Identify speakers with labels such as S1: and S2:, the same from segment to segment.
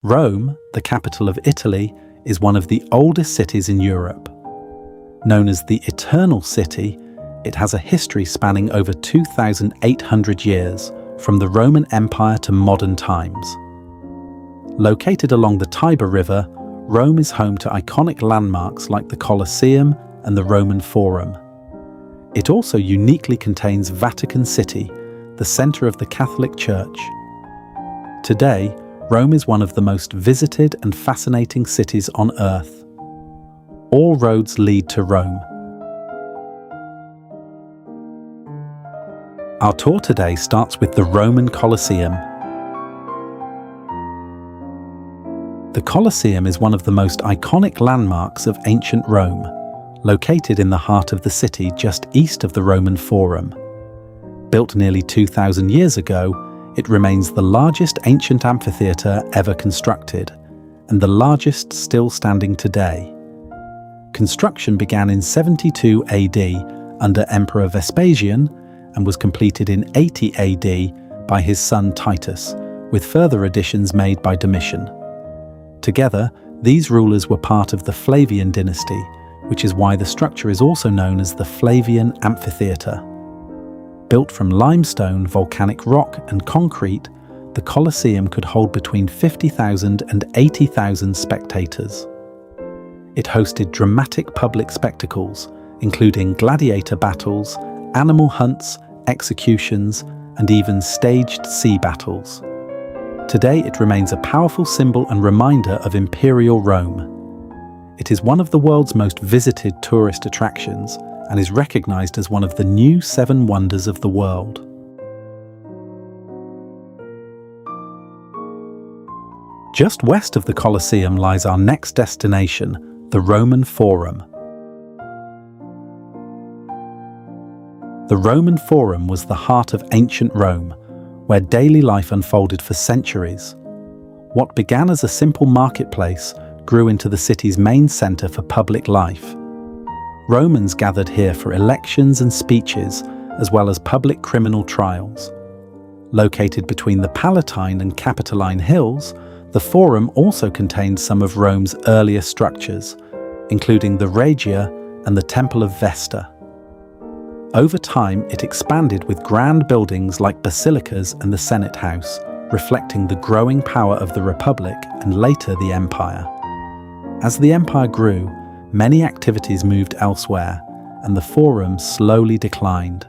S1: Rome, the capital of Italy, is one of the oldest cities in Europe. Known as the Eternal City, it has a history spanning over 2,800 years, from the Roman Empire to modern times. Located along the Tiber River, Rome is home to iconic landmarks like the Colosseum and the Roman Forum. It also uniquely contains Vatican City, the center of the Catholic Church. Today, Rome is one of the most visited and fascinating cities on Earth. All roads lead to Rome. Our tour today starts with the Roman Colosseum. The Colosseum is one of the most iconic landmarks of ancient Rome, located in the heart of the city just east of the Roman Forum. Built nearly 2,000 years ago, it remains the largest ancient amphitheatre ever constructed, and the largest still standing today. Construction began in 72 AD under Emperor Vespasian and was completed in 80 AD by his son Titus, with further additions made by Domitian. Together, these rulers were part of the Flavian dynasty, which is why the structure is also known as the Flavian Amphitheatre. Built from limestone, volcanic rock and concrete, the Colosseum could hold between 50,000 and 80,000 spectators. It hosted dramatic public spectacles, including gladiator battles, animal hunts, executions, and even staged sea battles. Today it remains a powerful symbol and reminder of Imperial Rome. It is one of the world's most visited tourist attractions and is recognized as one of the new 7 wonders of the world. Just west of the Colosseum lies our next destination, the Roman Forum. The Roman Forum was the heart of ancient Rome, where daily life unfolded for centuries. What began as a simple marketplace grew into the city's main center for public life. Romans gathered here for elections and speeches, as well as public criminal trials. Located between the Palatine and Capitoline Hills, the Forum also contained some of Rome's earlier structures, including the Regia and the Temple of Vesta. Over time, it expanded with grand buildings like basilicas and the Senate House, reflecting the growing power of the Republic and later the Empire. As the Empire grew, many activities moved elsewhere, and the Forum slowly declined.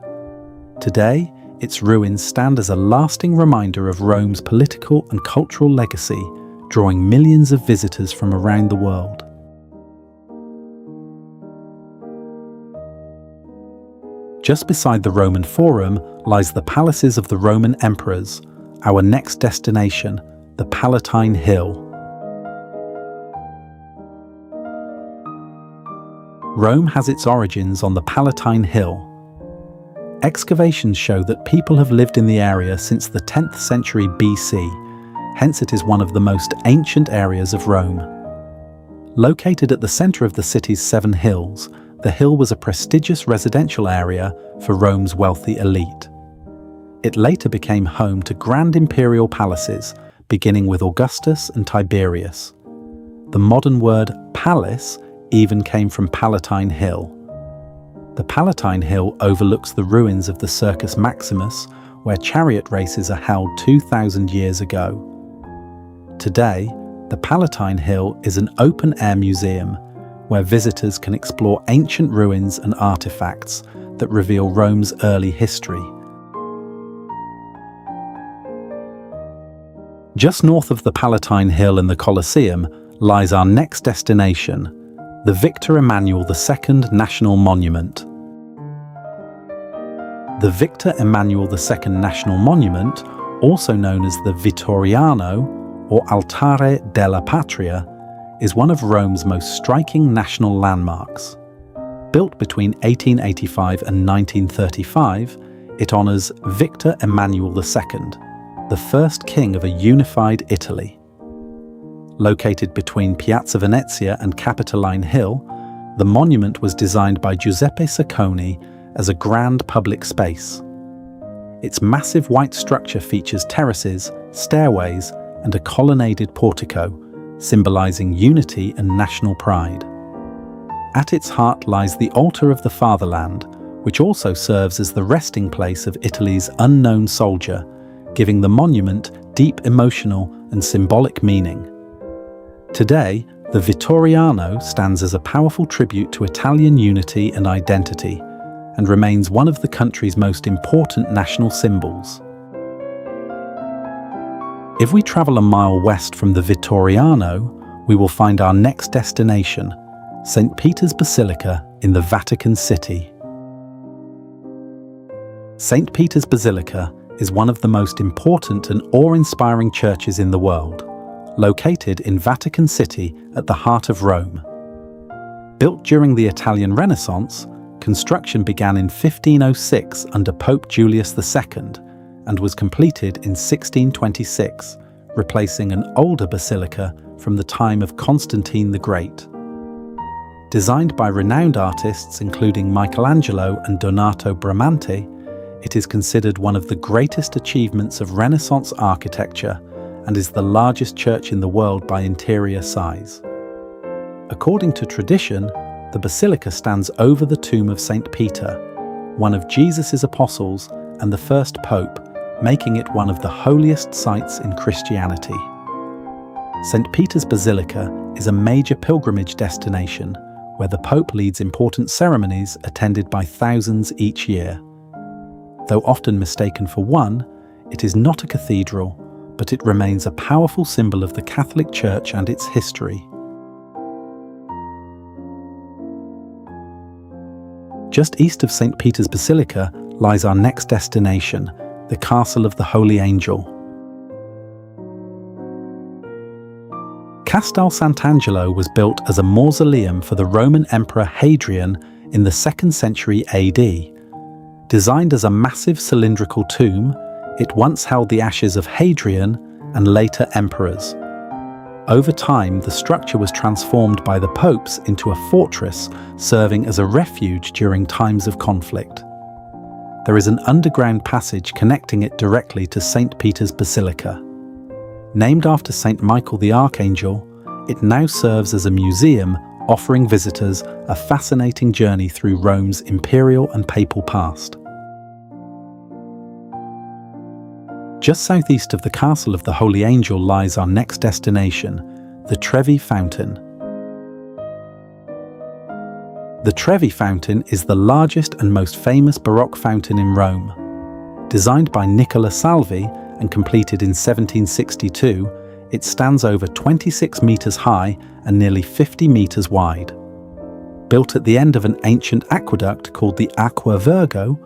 S1: Today, its ruins stand as a lasting reminder of Rome's political and cultural legacy, drawing millions of visitors from around the world. Just beside the Roman Forum lies the palaces of the Roman emperors, our next destination, the Palatine Hill. Rome has its origins on the Palatine Hill. Excavations show that people have lived in the area since the 10th century BC, hence it is one of the most ancient areas of Rome. Located at the center of the city's 7 hills, the hill was a prestigious residential area for Rome's wealthy elite. It later became home to grand imperial palaces, beginning with Augustus and Tiberius. The modern word palace even came from Palatine Hill. The Palatine Hill overlooks the ruins of the Circus Maximus, where chariot races are held 2,000 years ago. Today, the Palatine Hill is an open-air museum where visitors can explore ancient ruins and artifacts that reveal Rome's early history. Just north of the Palatine Hill and the Colosseum lies our next destination, the Victor Emmanuel II National Monument. The Victor Emmanuel II National Monument, also known as the Vittoriano or Altare della Patria, is one of Rome's most striking national landmarks. Built between 1885 and 1935, it honors Victor Emmanuel II, the first king of a unified Italy. Located between Piazza Venezia and Capitoline Hill, the monument was designed by Giuseppe Sacconi as a grand public space. Its massive white structure features terraces, stairways, and a colonnaded portico, symbolizing unity and national pride. At its heart lies the altar of the fatherland, which also serves as the resting place of Italy's unknown soldier, giving the monument deep emotional and symbolic meaning. Today, the Vittoriano stands as a powerful tribute to Italian unity and identity, and remains one of the country's most important national symbols. If we travel a mile west from the Vittoriano, we will find our next destination, St. Peter's Basilica in the Vatican City. St. Peter's Basilica is one of the most important and awe-inspiring churches in the world, located in Vatican City at the heart of Rome. Built during the Italian Renaissance, construction began in 1506 under Pope Julius II and was completed in 1626, replacing an older basilica from the time of Constantine the Great. Designed by renowned artists including Michelangelo and Donato Bramante, it is considered one of the greatest achievements of Renaissance architecture and is the largest church in the world by interior size. According to tradition, the basilica stands over the tomb of St. Peter, one of Jesus' apostles and the first pope, making it one of the holiest sites in Christianity. St. Peter's Basilica is a major pilgrimage destination where the Pope leads important ceremonies attended by thousands each year. Though often mistaken for one, it is not a cathedral, but it remains a powerful symbol of the Catholic Church and its history. Just east of St. Peter's Basilica lies our next destination, the Castle of the Holy Angel. Castel Sant'Angelo was built as a mausoleum for the Roman Emperor Hadrian in the 2nd century AD. Designed as a massive cylindrical tomb, it once held the ashes of Hadrian and later emperors. Over time, the structure was transformed by the popes into a fortress, serving as a refuge during times of conflict. There is an underground passage connecting it directly to St. Peter's Basilica. Named after St. Michael the Archangel, it now serves as a museum, offering visitors a fascinating journey through Rome's imperial and papal past. Just southeast of the Castle of the Holy Angel lies our next destination, the Trevi Fountain. The Trevi Fountain is the largest and most famous Baroque fountain in Rome. Designed by Nicola Salvi and completed in 1762, it stands over 26 meters high and nearly 50 meters wide. Built at the end of an ancient aqueduct called the Aqua Virgo,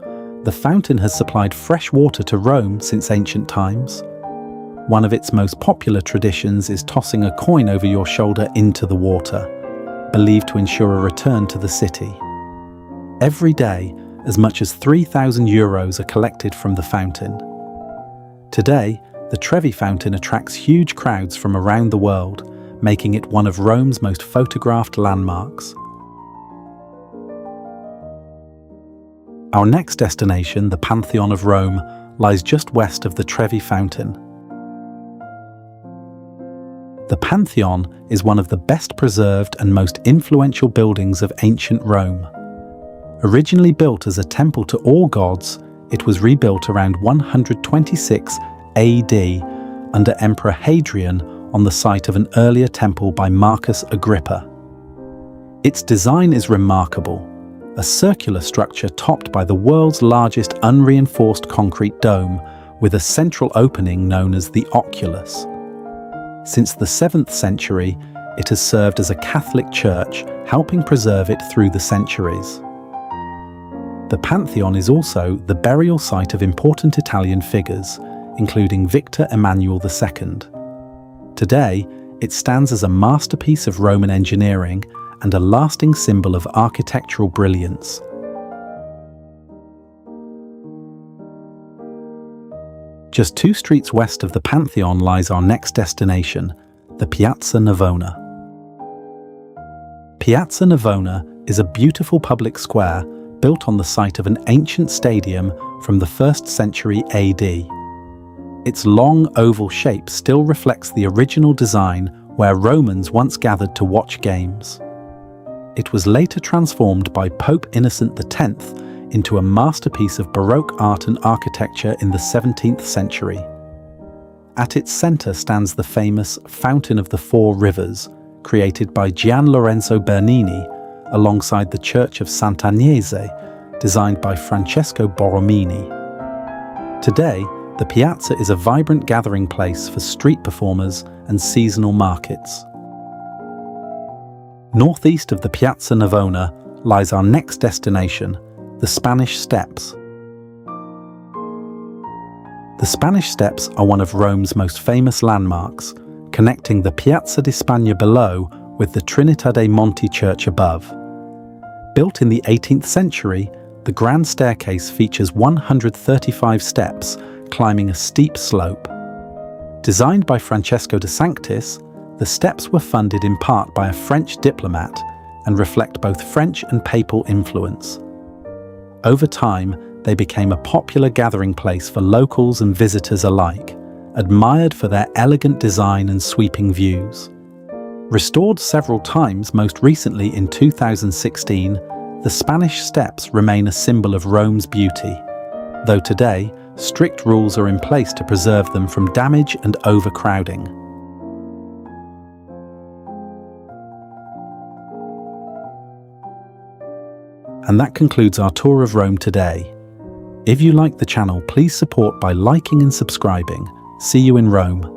S1: the fountain has supplied fresh water to Rome since ancient times. One of its most popular traditions is tossing a coin over your shoulder into the water, believed to ensure a return to the city. Every day, as much as €3,000 are collected from the fountain. Today, the Trevi Fountain attracts huge crowds from around the world, making it one of Rome's most photographed landmarks. Our next destination, the Pantheon of Rome, lies just west of the Trevi Fountain. The Pantheon is one of the best preserved and most influential buildings of ancient Rome. Originally built as a temple to all gods, it was rebuilt around 126 AD under Emperor Hadrian on the site of an earlier temple by Marcus Agrippa. Its design is remarkable, a circular structure topped by the world's largest unreinforced concrete dome with a central opening known as the oculus. Since the 7th century, it has served as a Catholic church, helping preserve it through the centuries. The Pantheon is also the burial site of important Italian figures, including Victor Emmanuel II. Today, it stands as a masterpiece of Roman engineering and a lasting symbol of architectural brilliance. Just 2 streets west of the Pantheon lies our next destination, the Piazza Navona. Piazza Navona is a beautiful public square built on the site of an ancient stadium from the 1st century AD. Its long oval shape still reflects the original design where Romans once gathered to watch games. It was later transformed by Pope Innocent X into a masterpiece of Baroque art and architecture in the 17th century. At its center stands the famous Fountain of the Four Rivers, created by Gian Lorenzo Bernini, alongside the Church of Sant'Agnese, designed by Francesco Borromini. Today, the piazza is a vibrant gathering place for street performers and seasonal markets. Northeast of the Piazza Navona lies our next destination, the Spanish Steps. The Spanish Steps are one of Rome's most famous landmarks, connecting the Piazza di Spagna below with the Trinità dei Monti church above. Built in the 18th century, the grand staircase features 135 steps climbing a steep slope. Designed by Francesco de Sanctis, the steps were funded in part by a French diplomat and reflect both French and papal influence. Over time, they became a popular gathering place for locals and visitors alike, admired for their elegant design and sweeping views. Restored several times, most recently in 2016, the Spanish Steps remain a symbol of Rome's beauty, though today, strict rules are in place to preserve them from damage and overcrowding. And that concludes our tour of Rome today. If you like the channel, please support by liking and subscribing. See you in Rome.